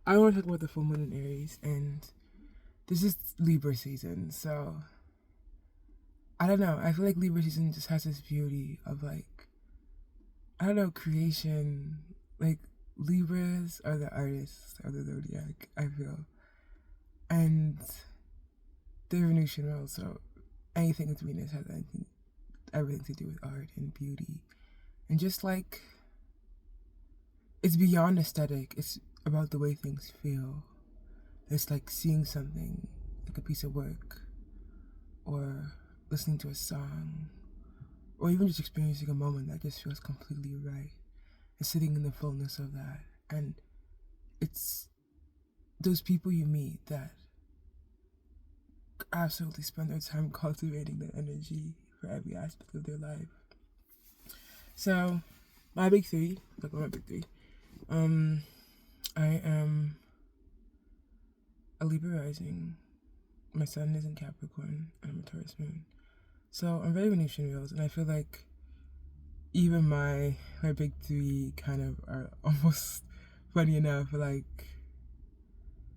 I want to talk about the full moon in Aries, and this is Libra season, so I don't know. I feel like Libra season just has this beauty of like, I don't know, creation. Like, Libras are the artists of the zodiac, I feel. And they're Venusian well, so anything with Venus has everything to do with art and beauty. And just like, it's beyond aesthetic, it's about the way things feel. It's like seeing something, like a piece of work, or listening to a song, or even just experiencing a moment that just feels completely right, and sitting in the fullness of that. And it's those people you meet that absolutely spend their time cultivating that energy for every aspect of their life. So, my big three, like my big three, um, I am a Libra rising. My sun is in Capricorn, and I'm a Taurus moon. So I'm very Venusian wheels, and I feel like even my big three kind of are almost funny enough, like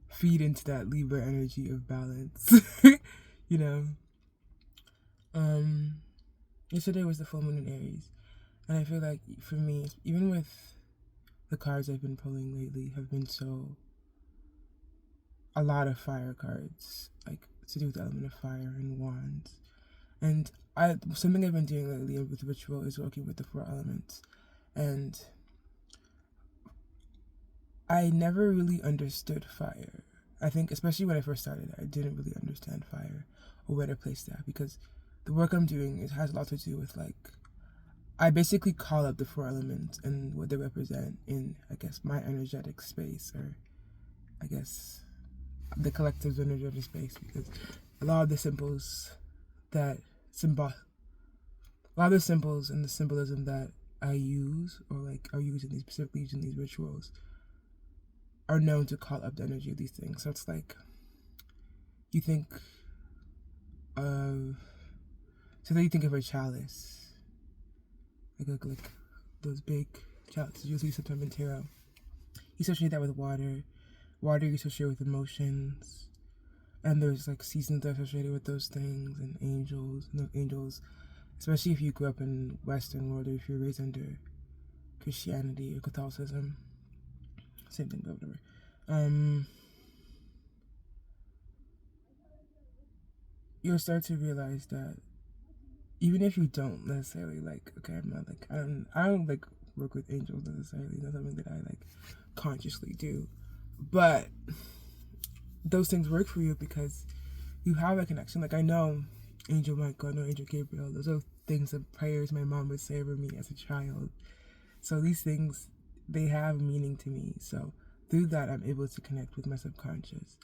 feed into that Libra energy of balance. you know. Um, Yesterday was the full moon in Aries, and I feel like for me, even with the cards I've been pulling lately, have been a lot of fire cards, like to do with the element of fire and wands. And something I've been doing lately with ritual is working with the four elements. And I never really understood fire. I think, especially when I first started, I didn't really understand fire or where to place that, because the work I'm doing has a lot to do with, like, I basically call up the four elements and what they represent in, I guess, my energetic space, or I guess the collective's energetic space, because a lot of the symbols that symbol a lot of the symbols and the symbolism that I use, or like are used in these, specifically used in these rituals, are known to call up the energy of these things. So it's like, you think of, so then you think of a chalice, like those big chalices you see sometimes in tarot. You associate that with water. Water you associate with emotions. And there's like seasons associated with those things, and angels. And those angels, especially if you grew up in Western world, or if you're raised under Christianity or Catholicism, same thing, but whatever. You'll start to realize that even if you don't necessarily like, okay, I'm not like, I don't like work with angels necessarily. That's something that I like consciously do, but those things work for you because you have a connection. Like, I know Angel Michael, I know Angel Gabriel. Those are things of prayers my mom would say over me as a child. So these things, they have meaning to me. So through that, I'm able to connect with my subconscious.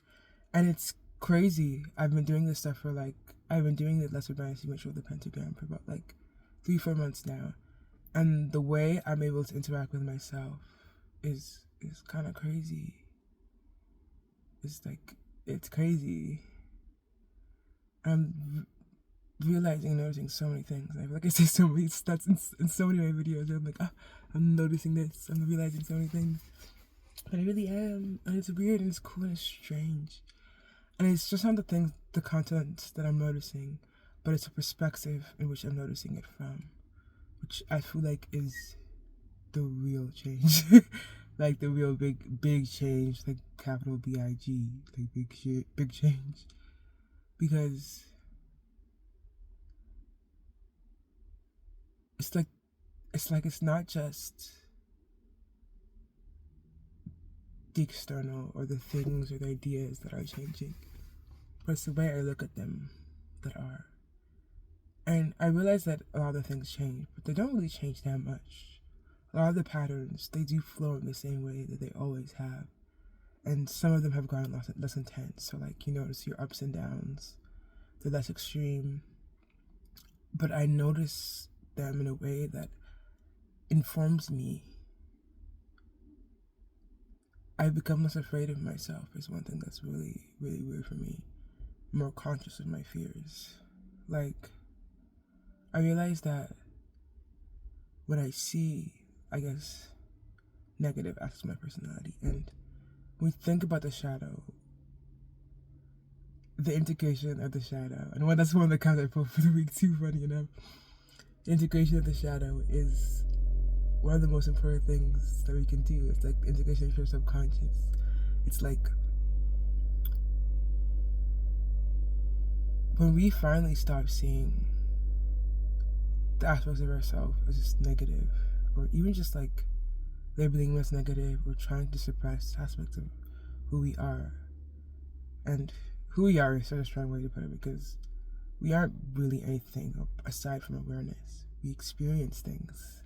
And it's crazy. I've been doing this stuff I've been doing the Lesser Dynasty ritual of the Pentagram for about like 3-4 months now. And the way I'm able to interact with myself is kind of crazy. It's like, it's crazy. I'm realizing and noticing so many things. I feel like I say so many stats in so many of my videos. I'm like, I'm noticing this. I'm realizing so many things. But I really am. And it's weird and it's cool and it's strange. And it's just not the content that I'm noticing, but it's a perspective in which I'm noticing it from, which I feel like is the real change. Like the real big change, like capital BIG, like big shit, big change. Because it's like it's not just the external or the things or the ideas that are changing, but it's the way I look at them that are. And I realize that a lot of things change, but they don't really change that much. A lot of the patterns, they do flow in the same way that they always have. And some of them have gotten less intense. So like, you notice your ups and downs, they're less extreme. But I notice them in a way that informs me. I've become less afraid of myself is one thing that's really, really weird for me. I'm more conscious of my fears. Like, I realize that when I see, I guess, negative aspects of my personality, and when we think about the shadow, the integration of the shadow, and that's one of the cards I pulled for the week too, funny enough. The integration of the shadow is one of the most important things that we can do. It's like the integration of your subconscious. It's like when we finally stop seeing the aspects of ourselves as just negative, or even just like labeling them as negative, or trying to suppress aspects of who we are. And who we are is such a strong way to put it, because we aren't really anything aside from awareness. We experience things.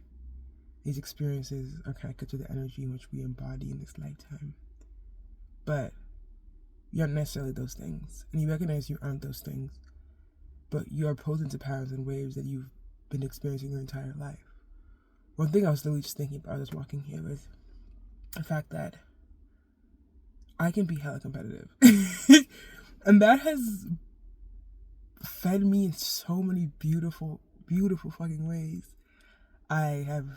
These experiences are connected to the energy in which we embody in this lifetime. But you aren't necessarily those things. And you recognize you aren't those things. But you are pulled into patterns and waves that you've been experiencing your entire life. One thing I was literally just thinking about as walking here was the fact that I can be hella competitive. And that has fed me in so many beautiful, beautiful fucking ways. I have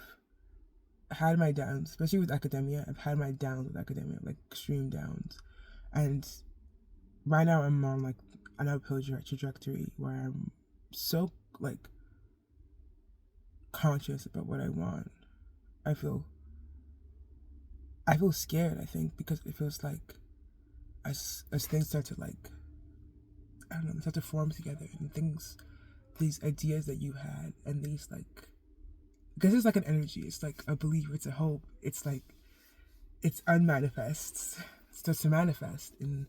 had my downs, especially with academia. I've had my downs with academia, like extreme downs. And right now I'm on like an uphill trajectory where I'm so like conscious about what I want. I feel scared, I think, because it feels like as things start to like, I don't know, start to form together, and these ideas that you had, and these like, because it's like an energy, it's like a belief, it's a hope, it's like, it's unmanifests, it starts to manifest in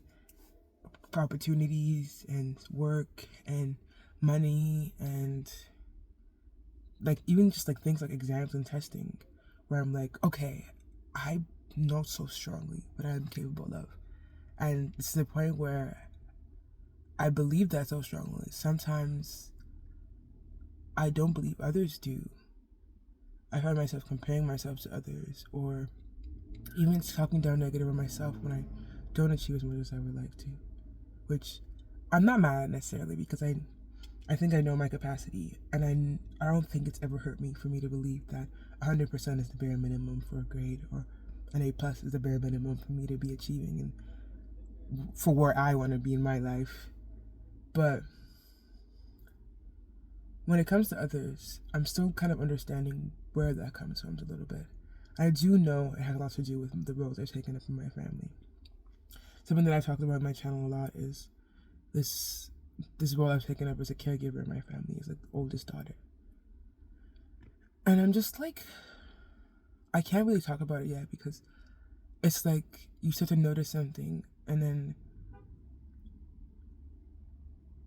opportunities and work and money and like even just like things like exams and testing, where I'm like, okay, I know so strongly what I'm capable of. And it's to the point where I believe that so strongly. Sometimes I don't believe others do. I find myself comparing myself to others, or even talking down negative on myself when I don't achieve as much as I would like to. Which I'm not mad at necessarily, because I think I know my capacity, and I don't think it's ever hurt me for me to believe that 100% is the bare minimum for a grade, or an A plus is the bare minimum for me to be achieving and for where I want to be in my life. But when it comes to others, I'm still kind of understanding where that comes from a little bit. I do know it has a lot to do with the roles I've taken up in my family. Something that I've talked about on my channel a lot is this role I've taken up as a caregiver in my family, as like the oldest daughter. And I'm just like, I can't really talk about it yet, because it's like you start to notice something, and then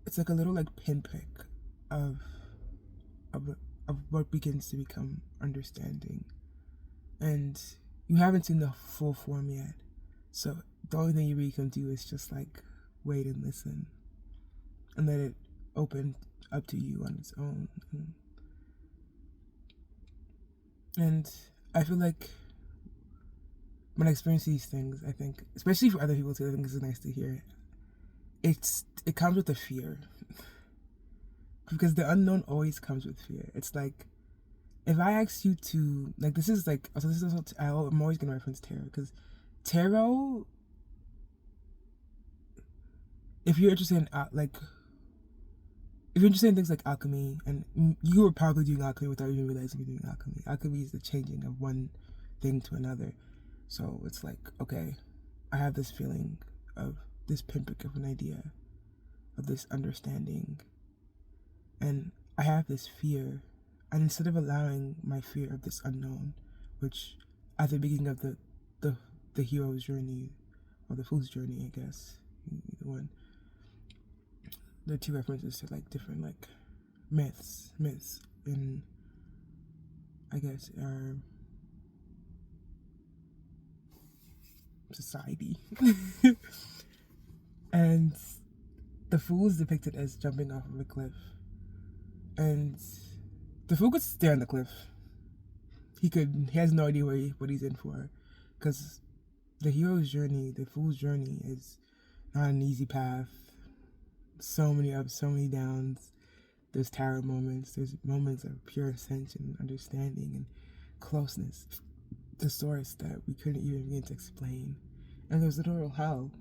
it's like a little like pinprick of what begins to become understanding. And you haven't seen the full form yet. So the only thing you really can do is just like wait and listen, and let it open up to you on its own. And I feel like when I experience these things, I think, especially for other people too, I think this is nice to hear. It comes with a fear, because the unknown always comes with fear. It's like, if I ask you to, like, this is also, I'm always gonna reference tarot, because tarot, if you're interested in if you're interested in things like alchemy, and you were probably doing alchemy without even realizing you're doing alchemy. Alchemy is the changing of one thing to another. So it's like, okay, I have this feeling of this pinprick of an idea, of this understanding, and I have this fear. And instead of allowing my fear of this unknown, which at the beginning of the hero's journey, or the fool's journey, I guess, either one, there are two references to like different like myths in, I guess, our society. And the fool is depicted as jumping off of a cliff, and the fool could stay on the cliff. He has no idea what he's in for, because the hero's journey, the fool's journey, is not an easy path. So many ups, so many downs. There's tower moments. There's moments of pure ascension, understanding, and closeness to source that we couldn't even begin to explain. and there's literal hell.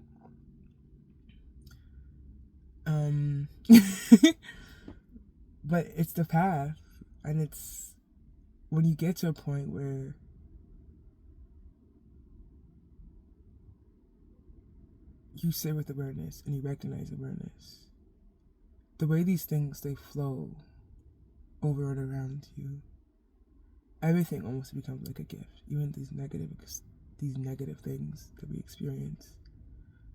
But it's the path, and it's when you get to a point where you sit with awareness and you recognize awareness, the way these things they flow over and around you, everything almost becomes like a gift. Even these negative things that we experience,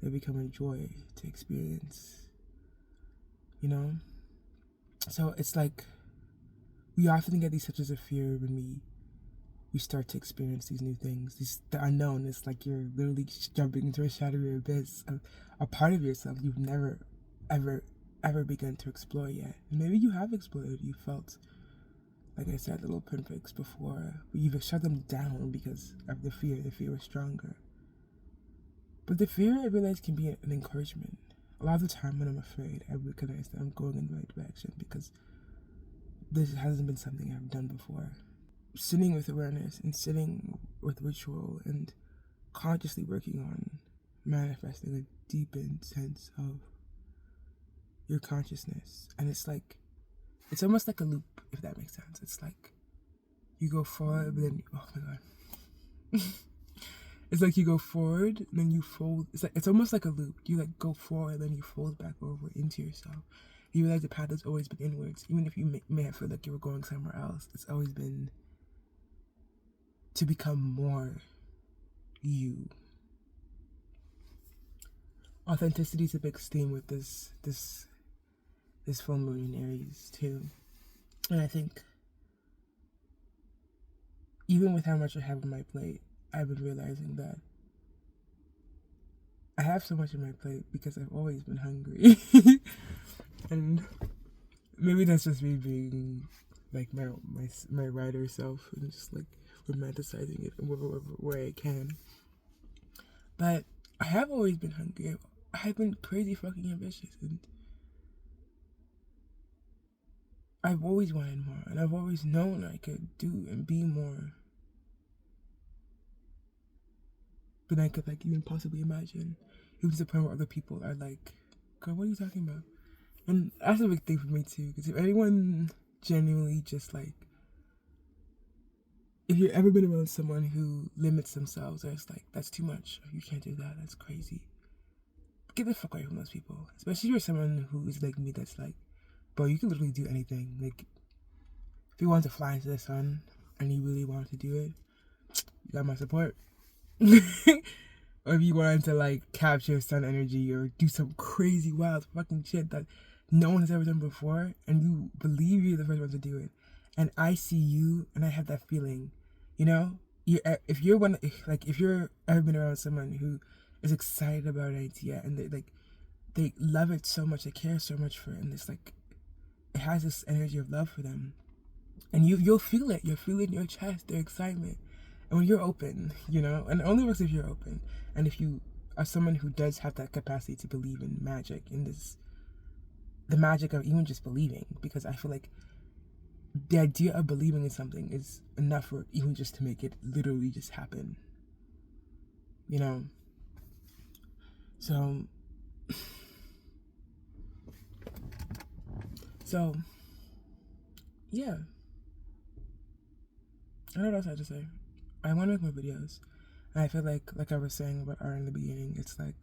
they become a joy to experience. You know? So it's like we often get these touches of fear when we start to experience these new things. The unknown is like you're literally jumping into a shadowy abyss, a part of yourself you've never, ever begun to explore yet. And maybe you have explored. You felt, like I said, little pinpricks before, but you've shut them down because of the fear. The fear was stronger. But the fear, I realize, can be an encouragement. A lot of the time when I'm afraid, I recognize that I'm going in the right direction because this hasn't been something I've done before. Sitting with awareness and sitting with ritual and consciously working on manifesting a deepened sense of your consciousness. And it's almost like a loop, if that makes sense. It's like you go forward, but then, oh my God. It's like you go forward, then you fold. It's almost like a loop. You like go forward, then you fold back over into yourself. You realize the path has always been inwards. Even if you may have felt like you were going somewhere else, it's always been to become more you. Authenticity is a big theme with this full moon in Aries too. And I think even with how much I have on my plate, I've been realizing that I have so much on my plate because I've always been hungry. And maybe that's just me being like my writer self and just like romanticizing it where I can. But I have always been hungry. I have been crazy fucking ambitious, and I've always wanted more, and I've always known I could do and be more than I could like even possibly imagine. Even to the point where other people are like, "God, what are you talking about?" And that's a big thing for me too, because if anyone genuinely just like, if you've ever been around someone who limits themselves, or it's like, that's too much, you can't do that, that's crazy, get the fuck away from those people. Especially if you're someone who is like me, that's like, bro, you can literally do anything. Like, if you want to fly into the sun and you really want to do it, you got my support. Or if you wanted to like capture sun energy or do some crazy wild fucking shit that no one has ever done before, and you believe you're the first one to do it, and I see you and I have that feeling, you know, if you're ever been around someone who is excited about an idea and they love it so much, they care so much for it, and it's like it has this energy of love for them, and you'll feel it. You'll feel it in your chest, their excitement. And when you're open, you know, and it only works if you're open, and if you are someone who does have that capacity to believe in magic, in the magic of even just believing, because I feel like the idea of believing in something is enough for even just to make it literally just happen, you know. So yeah, I don't know what else I have to say. I want to make more videos, and I feel like I was saying about art in the beginning, it's like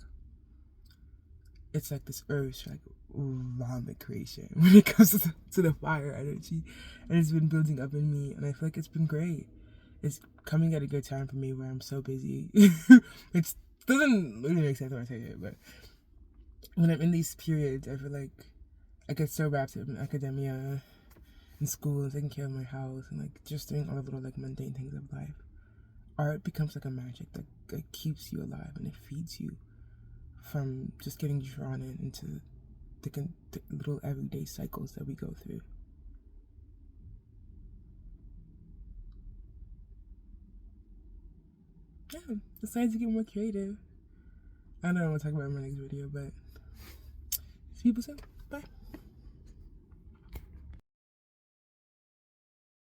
this urge to like vomit creation when it comes to the fire energy, and it's been building up in me, and I feel like it's been great. It's coming at a good time for me where I'm so busy. It doesn't really make sense when I say it, but when I'm in these periods, I feel like I get so wrapped up in academia and school and taking care of my house and like just doing all the little like mundane things of life. Art becomes like a magic that keeps you alive, and it feeds you from just getting drawn into the little everyday cycles that we go through. Yeah, decided to get more creative. I don't know what to talk about in my next video, but see people soon. Bye.